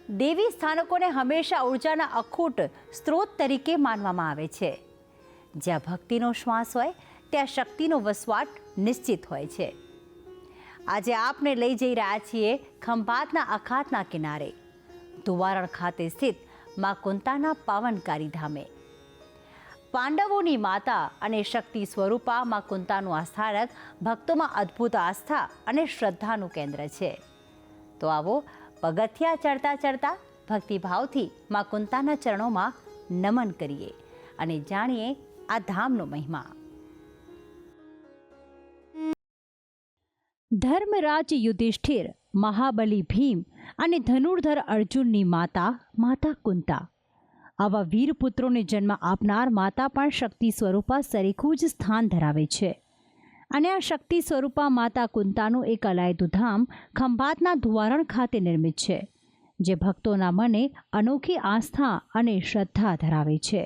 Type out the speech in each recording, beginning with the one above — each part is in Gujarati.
દેવી સ્થાનકોને હંમેશા ઉર્જાના અખૂટ સ્ત્રોત તરીકે માનવામાં આવે છે. જ્યાં ભક્તિનો શ્વાસ હોય ત્યાં શક્તિનો વસવાટ નિશ્ચિત હોય છે. આજે આપને લઈ જઈ રહ્યા છીએ ખંભાતના અખાતના કિનારે ધુવારણ ખાતે સ્થિત મા કુંતાના પાવનકારી ધામે. પાંડવોની માતા અને શક્તિ સ્વરૂપા મા કુંતાનું આ સ્થાનક ભક્તોમાં અદ્ભુત આસ્થા અને શ્રદ્ધાનું કેન્દ્ર છે. તો આવો પગથિયા ચડતા ચડતા ભક્તિભાવથી મા કુંતાના ચરણોમાં નમન કરીએ અને જાણીએ આ ધામનો મહિમા. ધર્મરાજ યુધિષ્ઠિર, મહાબલી ભીમ અને ધનુર્ધર અર્જુનની માતા માતા કુંતા. આવા વીરપુત્રોને જન્મ આપનાર માતા પણ શક્તિ સ્વરૂપા સરીખું જ સ્થાન ધરાવે છે. અને આ શક્તિ સ્વરૂપા માતા કુંતાનું એક અલાયદું ધામ ખંભાતના ધુવારણ ખાતે નિર્મિત છે, જે ભક્તોના મને અનોખી આસ્થા અને શ્રદ્ધા ધરાવે છે.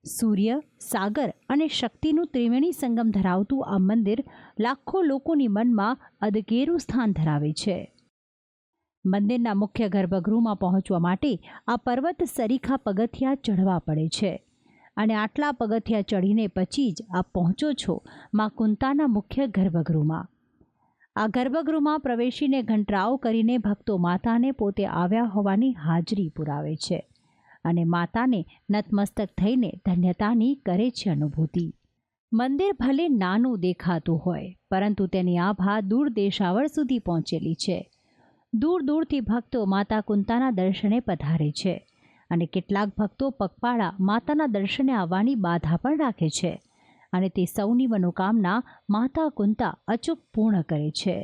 સૂર્ય, સાગર અને શક્તિનું ત્રિવેણી સંગમ ધરાવતું આ મંદિર લાખો લોકોની મનમાં અદકેરું સ્થાન ધરાવે છે. મંદિરના મુખ્ય ગર્ભગૃહમાં પહોંચવા માટે આ પર્વત સરીખા પગથિયા ચઢવા પડે છે. અને આટલા પગથિયા ચડીને પછી જ આપ પહોંચો છો મા કુંતાના મુખ્ય ગર્ભગૃહમાં. આ ગર્ભગૃહમાં પ્રવેશીને ઘંટરાવ કરીને ભક્તો માતાને પોતે આવ્યા હોવાની હાજરી પુરાવે છે અને માતાને નતમસ્તક થઈને ધન્યતાની કરે છે અનુભૂતિ. મંદિર ભલે નાનું દેખાતું હોય, પરંતુ તેની આભા દૂર દેશાવર સુધી પહોંચેલી છે. દૂર દૂરથી ભક્તો માતા કુંતાના દર્શને પધારે છે અને કેટલાક ભક્તો પગપાળા માતાના દર્શને આવવાની બાધા પણ રાખે છે અને તે સૌની મનોકામના માતા કુંતા અચૂક પૂર્ણ કરે છે.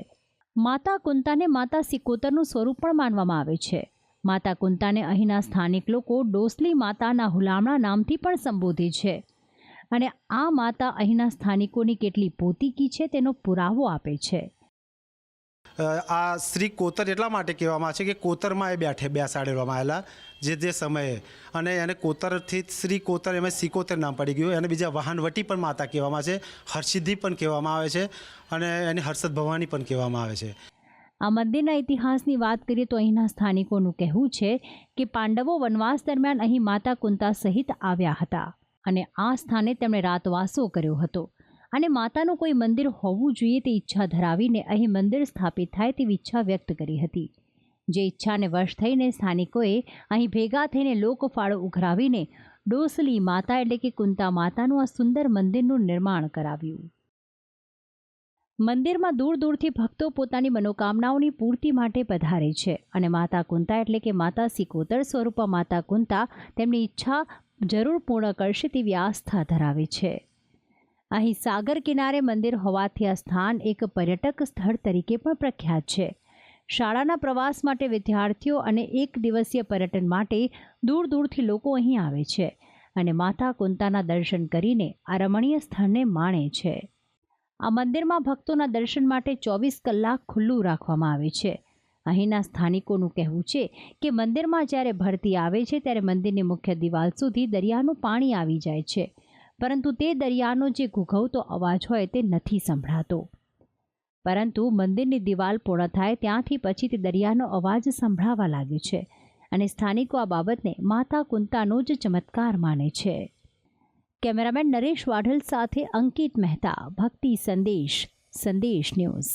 માતા કુંતાને માતા સિકોતરનું સ્વરૂપ પણ માનવામાં આવે છે. માતા કુંતાને અહીંના સ્થાનિક લોકો ડોસલી માતાના હુલામણા નામથી પણ સંબોધે છે અને આ માતા અહીંના સ્થાનિકોની કેટલી પોતીકી છે તેનો પુરાવો આપે છે. આ શ્રી કોતર એટલા માટે કહેવામાં આવે છે કે કોતરમાં એ બેસાડેવામાં આવેલા જે સમયે, અને એને કોતરથી શ્રી કોતર એમાં સિકોતર નામ પડી ગયું. અને બીજા વાહનવટી પણ માતા કહેવામાં આવે છે, હર્ષિદ્ધિ પણ કહેવામાં આવે છે અને એની હર્ષદ ભવાની પણ કહેવામાં આવે છે. આ મંદિરના ઇતિહાસની વાત કરીએ તો અહીંના સ્થાનિકોનું કહેવું છે કે પાંડવો વનવાસ દરમિયાન અહીં માતા કુંતા સહિત આવ્યા હતા અને આ સ્થાને તેમણે રાતવાસો કર્યો હતો અને માતાનું કોઈ મંદિર હોવું જોઈએ તે ઈચ્છા ધરાવીને અહીં મંદિર સ્થાપિત થાય તેવી ઈચ્છા વ્યક્ત કરી હતી. જે ઈચ્છાને વશ થઈને સ્થાનિકોએ અહીં ભેગા થઈને લોકફાળો ઉઘરાવીને ડોસલી માતા એટલે કે કુંતા માતાનું આ સુંદર મંદિરનું નિર્માણ કરાવ્યું. મંદિરમાં દૂર દૂરથી ભક્તો પોતાની મનોકામનાઓની પૂર્તિ માટે પધારે છે અને માતા કુંતા એટલે કે માતા સિકોતર સ્વરૂપા માતા કુંતા તેમની ઈચ્છા જરૂર પૂર્ણ કરશે તેવી આસ્થા ધરાવે છે. અહીં સાગર કિનારે મંદિર હોવાથી આ સ્થાન એક પર્યટક સ્થળ તરીકે પણ પ્રખ્યાત છે. શાળાના પ્રવાસ માટે વિદ્યાર્થીઓ અને એક દિવસીય પર્યટન માટે દૂર દૂરથી લોકો અહીં આવે છે અને માતા કુંતાના દર્શન કરીને આ રમણીય સ્થળને માણે છે. આ મંદિરમાં ભક્તોના દર્શન માટે 24 કલાક ખુલ્લું રાખવામાં આવે છે. અહીંના સ્થાનિકોનું કહેવું છે કે મંદિરમાં જ્યારે ભરતી આવે છે ત્યારે મંદિરની મુખ્ય દિવાલ સુધી દરિયાનું પાણી આવી જાય છે, પરંતુ તે દરિયાનો જે ઘૂઘવતો અવાજ હોય તે નથી સંભળાતો. પરંતુ મંદિરની દિવાલ પૂર્ણ થાય ત્યાંથી પછી તે દરિયાનો અવાજ સંભળાવા લાગે છે અને સ્થાનિકો આ બાબતને માતા કુંતાનો જ ચમત્કાર માને છે. કેમેરામેન નરેશ વાઢલ સાથે અંકિત મહેતા, ભક્તિ સંદેશ ન્યૂઝ.